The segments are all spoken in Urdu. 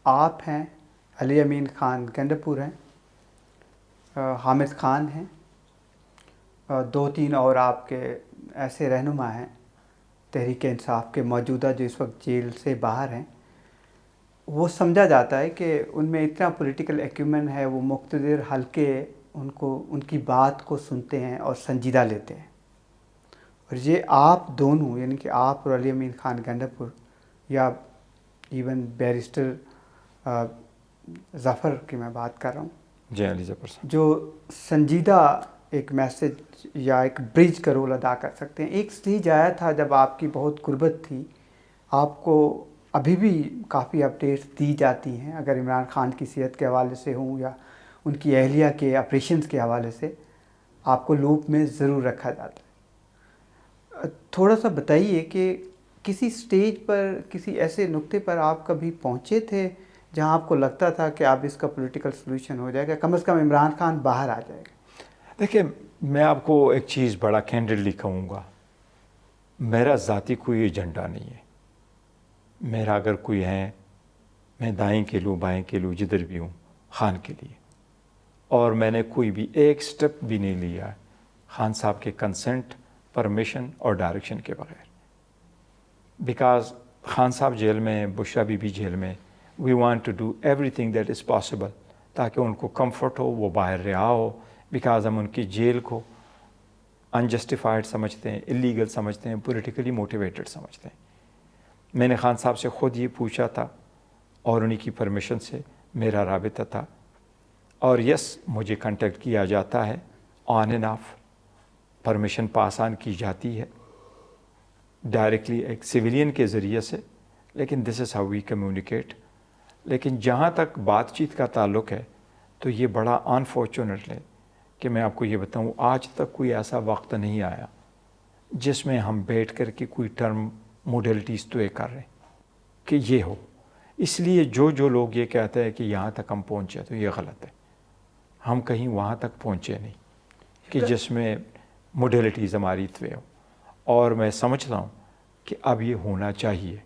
آپ ہیں، علی امین خان گنڈپور ہیں، حامد خان ہیں، دو تین اور آپ کے ایسے رہنما ہیں تحریک انصاف کے موجودہ جو اس وقت جیل سے باہر ہیں. وہ سمجھا جاتا ہے کہ ان میں اتنا پولیٹیکل ایکیومن ہے، وہ مقتدر حلقے ان کی بات کو سنتے ہیں اور سنجیدہ لیتے ہیں. اور یہ آپ دونوں، یعنی کہ آپ اور علی امین خان گنڈپور، یا ایون بیرسٹر ظفر کی میں بات کر رہا ہوں، جی علی ظفر صاحب، جو سنجیدہ ایک میسج یا ایک برج کا رول ادا کر سکتے ہیں. ایک سٹیج آیا تھا جب آپ کی بہت غربت تھی، آپ کو ابھی بھی کافی اپڈیٹس دی جاتی ہیں، اگر عمران خان کی صحت کے حوالے سے ہوں یا ان کی اہلیہ کے آپریشنز کے حوالے سے، آپ کو لوپ میں ضرور رکھا جاتا ہے. تھوڑا سا بتائیے کہ کسی سٹیج پر، کسی ایسے نقطے پر آپ کبھی پہنچے تھے جہاں آپ کو لگتا تھا کہ اب اس کا پولیٹیکل سلوشن ہو جائے گا، کم از کم عمران خان باہر آ جائے گا؟ دیکھیں میں آپ کو ایک چیز بڑا کینڈیڈلی کہوں گا، میرا ذاتی کوئی ایجنڈا نہیں ہے. میرا اگر کوئی ہے، میں دائیں کے لوں بائیں کے لوں جدھر بھی ہوں خان کے لیے، اور میں نے کوئی بھی ایک سٹیپ بھی نہیں لیا خان صاحب کے کنسنٹ، پرمیشن اور ڈائریکشن کے بغیر. بیکاز خان صاحب جیل میں، بشرا بی بی جیل میں، we want to do everything that is possible تاکہ ان کو کمفرٹ ہو، وہ باہر رہا ہو. بیکاز ہم ان کی جیل کو انجسٹیفائڈ سمجھتے ہیں، اللیگل سمجھتے ہیں، پولیٹیکلی موٹیویٹڈ سمجھتے ہیں. میں نے خان صاحب سے خود یہ پوچھا تھا اور انہی کی پرمیشن سے میرا رابطہ تھا. اور یس، مجھے کنٹیکٹ کیا جاتا ہے آن اینڈ آف، پرمیشن پاس آن کی جاتی ہے ڈائریکٹلی ایک سویلین کے ذریعے سے، لیکن دس از ہاؤ وی کمیونیکیٹ. لیکن جہاں تک بات چیت کا تعلق ہے تو یہ بڑا انفارچونیٹ ہے کہ میں آپ کو یہ بتاؤں، آج تک کوئی ایسا وقت نہیں آیا جس میں ہم بیٹھ کر کے کوئی ٹرم موڈیلٹیز طے کر رہے ہیں کہ یہ ہو. اس لیے جو لوگ یہ کہتے ہیں کہ یہاں تک ہم پہنچے تو یہ غلط ہے. ہم کہیں وہاں تک پہنچے نہیں کہ جس میں موڈیلٹیز ہماری طے ہو. اور میں سمجھتا ہوں کہ اب یہ ہونا چاہیے.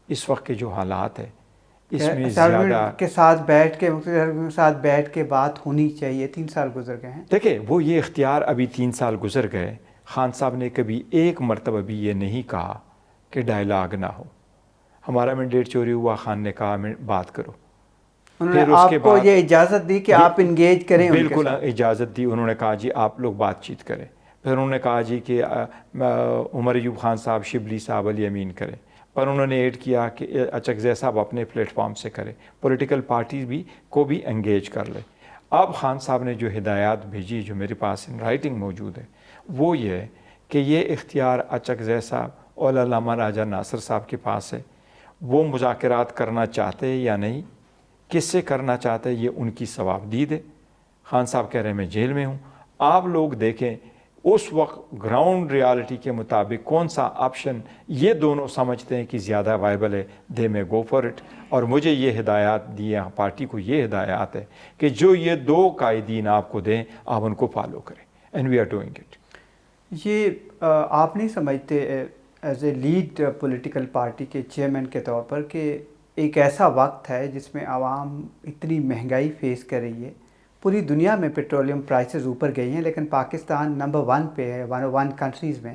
اس وقت کے جو حالات ہیں اس میں زیادہ کے ساتھ بیٹھ کے، کے ساتھ بیٹھ کے بات ہونی چاہیے. 3 سال گزر گئے ہیں. دیکھیں وہ یہ اختیار ابھی 3 سال گزر گئے. خان صاحب نے کبھی ایک مرتبہ بھی یہ نہیں کہا کہ ڈائلاگ نہ ہو. ہمارا مینڈیٹ چوری ہوا، خان نے کہا بات کرو. انہوں نے آپ کو یہ اجازت دی کہ آپ انگیج کریں؟ بالکل اجازت دی. انہوں نے کہا جی آپ لوگ بات چیت کریں. پھر انہوں نے کہا جی کہ عمر ایوب خان صاحب، شبلی صاحب، علی امین کریں. پر انہوں نے ایڈ کیا کہ اچکزئی صاحب اپنے پلیٹ فارم سے کریں، پولیٹیکل پارٹیز بھی کو بھی انگیج کر لیں. اب خان صاحب نے جو ہدایات بھیجی، جو میرے پاس ان رائٹنگ موجود ہے، وہ یہ ہے کہ یہ اختیار اچکزئی صاحب اور علامہ راجہ ناصر صاحب کے پاس ہے. وہ مذاکرات کرنا چاہتے ہیں یا نہیں، کس سے کرنا چاہتے ہیں، یہ ان کی ثوابدید ہے. خان صاحب کہہ رہے ہیں میں جیل میں ہوں. آپ لوگ دیکھیں اس وقت گراؤنڈ ریالٹی کے مطابق کون سا آپشن یہ دونوں سمجھتے ہیں کہ زیادہ وائبل ہے، دے میں گو فار اٹ. اور مجھے یہ ہدایات دی ہیں، پارٹی کو یہ ہدایات ہے کہ جو یہ 2 قائدین آپ کو دیں آپ ان کو فالو کریں. And we are doing it. یہ آپ نہیں سمجھتے as a lead political party کے چیئرمین کے طور پر کہ ایک ایسا وقت ہے جس میں عوام اتنی مہنگائی فیس کر رہی ہے؟ پوری دنیا میں پیٹرولیم پرائسز اوپر گئی ہیں، لیکن پاکستان نمبر 1 پہ ہے، 1 کنٹریز میں،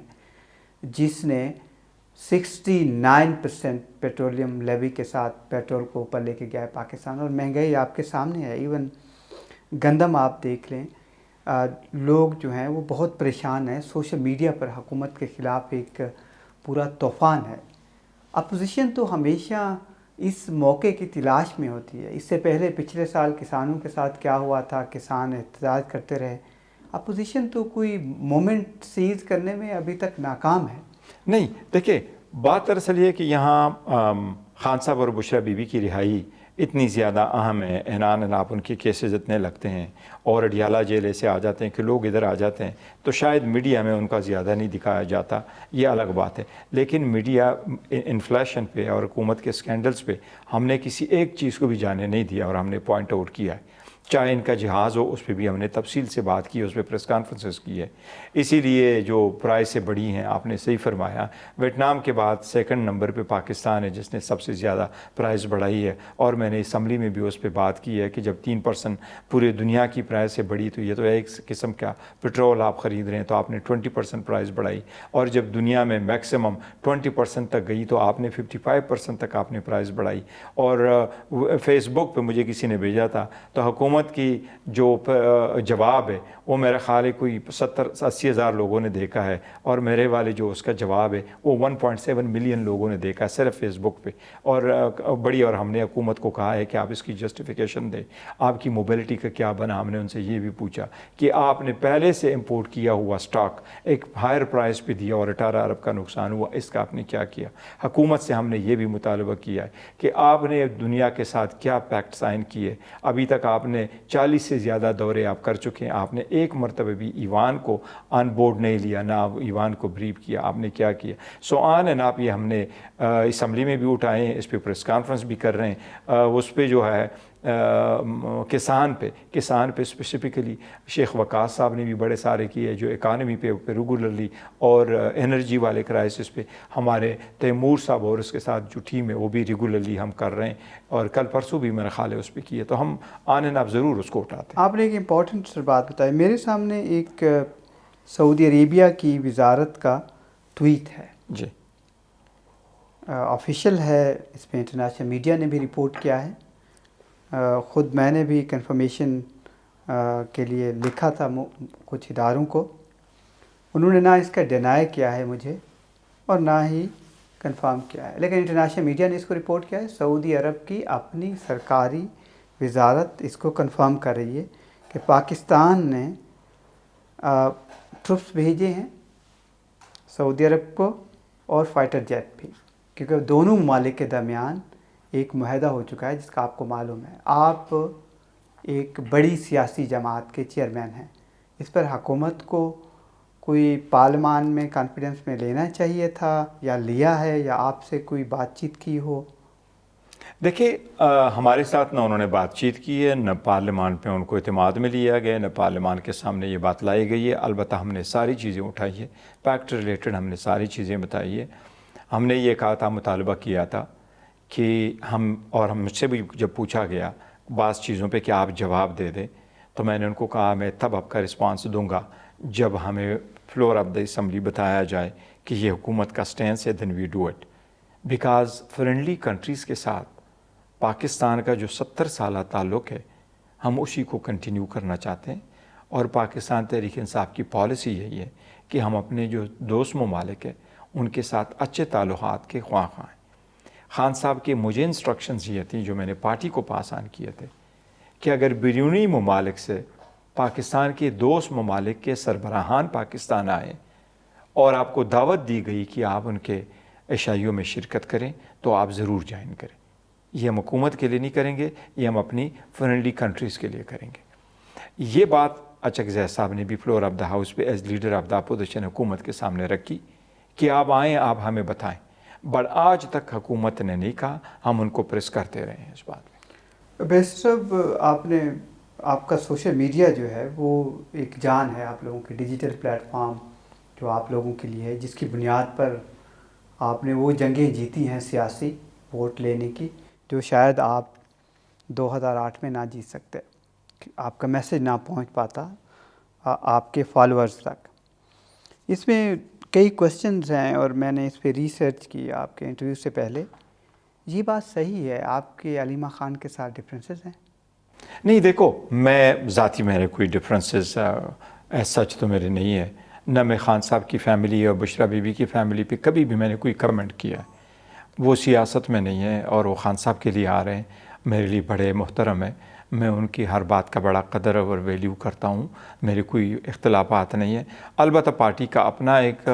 جس نے 69% پیٹرولیم لیوی کے ساتھ پیٹرول کو اوپر لے کے گیا ہے پاکستان. اور مہنگائی آپ کے سامنے ہے. ایون گندم آپ دیکھ لیں، لوگ جو ہیں وہ بہت پریشان ہیں. سوشل میڈیا پر حکومت کے خلاف ایک پورا طوفان ہے. اپوزیشن تو ہمیشہ اس موقع کی تلاش میں ہوتی ہے. اس سے پہلے پچھلے سال کسانوں کے ساتھ کیا ہوا تھا، کسان احتجاج کرتے رہے. اپوزیشن تو کوئی مومنٹ سیز کرنے میں ابھی تک ناکام ہے. نہیں دیکھیں، بات دراصل یہ کہ یہاں خان صاحب اور بشرا بی بی کی رہائی اتنی زیادہ اہم ہے. عنان اناپ ان کے کیسز اتنے لگتے ہیں اور اڈیالہ جیل ایسے آ جاتے ہیں کہ لوگ ادھر آ جاتے ہیں، تو شاید میڈیا میں ان کا زیادہ نہیں دکھایا جاتا، یہ الگ بات ہے. لیکن میڈیا انفلیشن پہ اور حکومت کے سکینڈلز پہ ہم نے کسی ایک چیز کو بھی جانے نہیں دیا، اور ہم نے پوائنٹ آؤٹ کیا ہے چاہے ان کا جہاز ہو، اس پہ بھی ہم نے تفصیل سے بات کی ہے، اس پہ پریس کانفرنسز کی ہے۔ اسی لیے جو پرائسیں بڑھی ہیں، آپ نے صحیح فرمایا، ویتنام کے بعد سیکنڈ نمبر پہ پاکستان ہے جس نے سب سے زیادہ پرائس بڑھائی ہے، اور میں نے اسمبلی میں بھی اس پہ بات کی ہے کہ جب 3% پورے دنیا کی پرائسیں بڑھی تو یہ تو ایک قسم کا پٹرول آپ خرید رہے ہیں تو آپ نے 20% پرائس بڑھائی، اور جب دنیا میں میکسیمم 20% تک گئی تو آپ نے 55% تک آپ نے پرائس بڑھائی۔ اور فیس بک پہ مجھے کسی نے بھیجا تھا تو حکومت کی جو جواب ہے وہ میرا خیال ہے کوئی 70-80 ہزار لوگوں نے دیکھا ہے، اور میرے والے جو اس کا جواب ہے وہ 1.7 ملین لوگوں نے دیکھا ہے صرف فیس بک پہ، اور بڑی، اور ہم نے حکومت کو کہا ہے کہ آپ اس کی جسٹیفیکیشن دیں، آپ کی موبیلٹی کا کیا بنا۔ ہم نے ان سے یہ بھی پوچھا کہ آپ نے پہلے سے امپورٹ کیا ہوا سٹاک ایک ہائر پرائس پہ دیا اور 18 ارب کا نقصان ہوا، اس کا آپ نے کیا کیا۔ حکومت سے ہم نے یہ بھی مطالبہ کیا ہے کہ آپ نے دنیا کے ساتھ کیا پیکٹ سائن کیے۔ ابھی تک آپ نے 40 سے زیادہ دورے آپ کر چکے ہیں، آپ نے ایک مرتبہ بھی ایوان کو آن بورڈ نہیں لیا، نہ ایوان کو بریف کیا، آپ نے کیا کیا۔ سو آن اینڈ آپ، یہ ہم نے اسمبلی میں بھی اٹھائے ہیں، اس پہ پریس کانفرنس بھی کر رہے ہیں۔ اس پہ جو ہے کسان پہ اسپیسیفکلی شیخ وقاص صاحب نے بھی بڑے سارے کیے، جو اکانومی پہ ریگولرلی، اور انرجی والے کرائسس پہ ہمارے تیمور صاحب اور اس کے ساتھ جو ٹیم ہے وہ بھی ریگولرلی ہم کر رہے ہیں، اور کل پرسوں بھی میرا خیال ہے اس پہ کیے، تو ہم آن اینڈ آپ ضرور اس کو اٹھاتے ہیں۔ آپ نے ایک امپورٹنٹ سر بات بتائی، میرے سامنے ایک سعودی عربیہ کی وزارت کا ٹویٹ ہے، جی آفیشیل ہے، اس پہ انٹرنیشنل میڈیا نے بھی رپورٹ کیا ہے، خود میں نے بھی کنفرمیشن کے لیے لکھا تھا کچھ اداروں کو، انہوں نے نہ اس کا ڈینائی کیا ہے مجھے اور نہ ہی کنفرم کیا ہے، لیکن انٹرنیشنل میڈیا نے اس کو رپورٹ کیا ہے۔ سعودی عرب کی اپنی سرکاری وزارت اس کو کنفرم کر رہی ہے کہ پاکستان نے ٹروپس بھیجے ہیں سعودی عرب کو، اور فائٹر جیٹ بھی، کیونکہ دونوں ممالک کے درمیان ایک معاہدہ ہو چکا ہے جس کا آپ کو معلوم ہے۔ آپ ایک بڑی سیاسی جماعت کے چیئرمین ہیں، اس پر حکومت کو کوئی پارلیمان میں کانفیڈنس میں لینا چاہیے تھا، یا لیا ہے، یا آپ سے کوئی بات چیت کی ہو؟ دیکھیے، ہمارے ساتھ نہ انہوں نے بات چیت کی ہے، نہ پارلیمان پہ ان کو اعتماد میں لیا گیا، نہ پارلیمان کے سامنے یہ بات لائی گئی ہے۔ البتہ ہم نے ساری چیزیں اٹھائی ہے، پیکٹ ریلیٹڈ ہم نے ساری چیزیں بتائی ہے۔ ہم نے یہ کہا تھا، مطالبہ کیا تھا کہ ہم مجھ سے بھی جب پوچھا گیا بعض چیزوں پہ کہ آپ جواب دے دیں، تو میں نے ان کو کہا میں تب آپ کا رسپانس دوں گا جب ہمیں فلور آف دا اسمبلی بتایا جائے کہ یہ حکومت کا سٹینس ہے، then we do it, because friendly countries کے ساتھ پاکستان کا جو 70 سالہ تعلق ہے ہم اسی کو کنٹینیو کرنا چاہتے ہیں، اور پاکستان تحریک انصاف کی پالیسی یہی ہے کہ ہم اپنے جو دوست ممالک ہیں ان کے ساتھ اچھے تعلقات کے خواہاں ہیں۔ خان صاحب کے مجھے انسٹرکشنز یہ تھیں جو میں نے پارٹی کو پاس آن کیے تھے کہ اگر بیرونی ممالک سے پاکستان کے دوست ممالک کے سربراہان پاکستان آئیں اور آپ کو دعوت دی گئی کہ آپ ان کے عشائیوں میں شرکت کریں تو آپ ضرور جوائن کریں۔ یہ ہم حکومت کے لیے نہیں کریں گے، یہ ہم اپنی فرینڈلی کنٹریز کے لیے کریں گے۔ یہ بات اچک زید صاحب نے بھی فلور آف دا ہاؤس پہ as leader of the opposition حکومت کے سامنے رکھی کہ آپ آئیں، آپ ہمیں بتائیں، بٹ آج تک حکومت نے نہیں کہا، ہم ان کو پریس کرتے رہے ہیں اس بات میں۔ بیسٹ صاحب، آپ کا سوشل میڈیا جو ہے وہ ایک جان ہے آپ لوگوں کی، ڈیجیٹل پلیٹ فارم جو آپ لوگوں کے لیے ہے، جس کی بنیاد پر آپ نے وہ جنگیں جیتی ہیں سیاسی ووٹ لینے کی جو شاید آپ 2008 میں نہ جیت سکتے، آپ کا میسج نہ پہنچ پاتا آپ کے فالوورز تک۔ اس میں کئی کوسچنز ہیں اور میں نے اس پہ ریسرچ کی آپ کے انٹرویو سے پہلے۔ یہ بات صحیح ہے آپ کے علیمہ خان کے ساتھ ڈفرینسز ہیں؟ نہیں، دیکھو، میں ذاتی میرے کوئی ڈفرینسز ایز سچ تو میرے نہیں ہے، نہ میں خان صاحب کی فیملی اور بشرا بی بی کی فیملی پہ کبھی بھی میں نے کوئی کمنٹ کیا ہے۔ وہ سیاست میں نہیں ہے اور وہ خان صاحب کے لیے آ رہے ہیں، میرے لیے بڑے محترم ہیں، میں ان کی ہر بات کا بڑا قدر اور ویلیو کرتا ہوں، میرے کوئی اختلافات نہیں ہیں۔ البتہ پارٹی کا اپنا ایک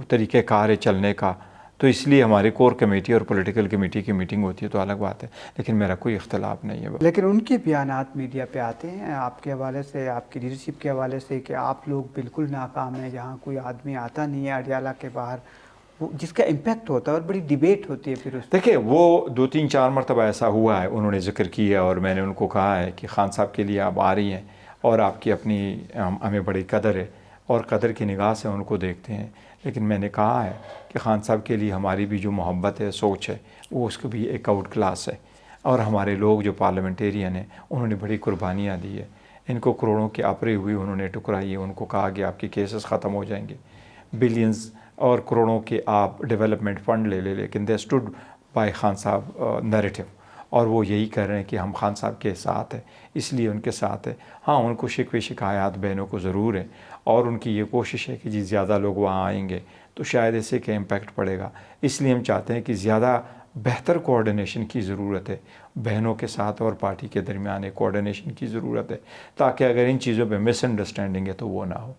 طریقہ کار ہے چلنے کا، تو اس لیے ہماری کور کمیٹی اور پولیٹیکل کمیٹی کی میٹنگ ہوتی ہے تو الگ بات ہے، لیکن میرا کوئی اختلاف نہیں ہے۔ لیکن ان کے بیانات میڈیا پہ آتے ہیں آپ کے حوالے سے، آپ کی لیڈرشپ کے حوالے سے، کہ آپ لوگ بالکل ناکام ہیں، جہاں کوئی آدمی آتا نہیں ہے اڈیالہ کے باہر وہ جس کا امپیکٹ ہوتا ہے اور بڑی ڈیبیٹ ہوتی ہے پھر اس دیکھیں وہ 2-3-4 مرتبہ ایسا ہوا ہے، انہوں نے ذکر کیا اور میں نے ان کو کہا ہے کہ خان صاحب کے لیے آپ آ رہی ہیں اور آپ کی اپنی ہمیں بڑی قدر ہے اور قدر کی نگاہ سے ان کو دیکھتے ہیں، لیکن میں نے کہا ہے کہ خان صاحب کے لیے ہماری بھی جو محبت ہے، سوچ ہے، وہ اس کو بھی ایک آؤٹ کلاس ہے، اور ہمارے لوگ جو پارلیمنٹیرین ہیں انہوں نے بڑی قربانیاں دی ہے، ان کو کروڑوں کی آپری ہوئی انہوں نے ٹکرائی ہے، ان کو کہا کہ آپ کے کیسز ختم ہو جائیں گے، بلینز اور کروڑوں کے آپ ڈیولپمنٹ فنڈ لے لیکن دے اسٹوڈ بائی خان صاحب نیریٹو، اور وہ یہی کہہ رہے ہیں کہ ہم خان صاحب کے ساتھ ہیں، اس لیے ان کے ساتھ ہے۔ ہاں ان کو شکوے شکایات بہنوں کو ضرور ہے، اور ان کی یہ کوشش ہے کہ جی زیادہ لوگ وہاں آئیں گے تو شاید اس سے کیا امپیکٹ پڑے گا، اس لیے ہم چاہتے ہیں کہ زیادہ بہتر کوآرڈینیشن کی ضرورت ہے، بہنوں کے ساتھ اور پارٹی کے درمیان ایک کوآرڈینیشن کی ضرورت ہے، تاکہ اگر ان چیزوں پہ مس انڈرسٹینڈنگ ہے تو وہ نہ ہو۔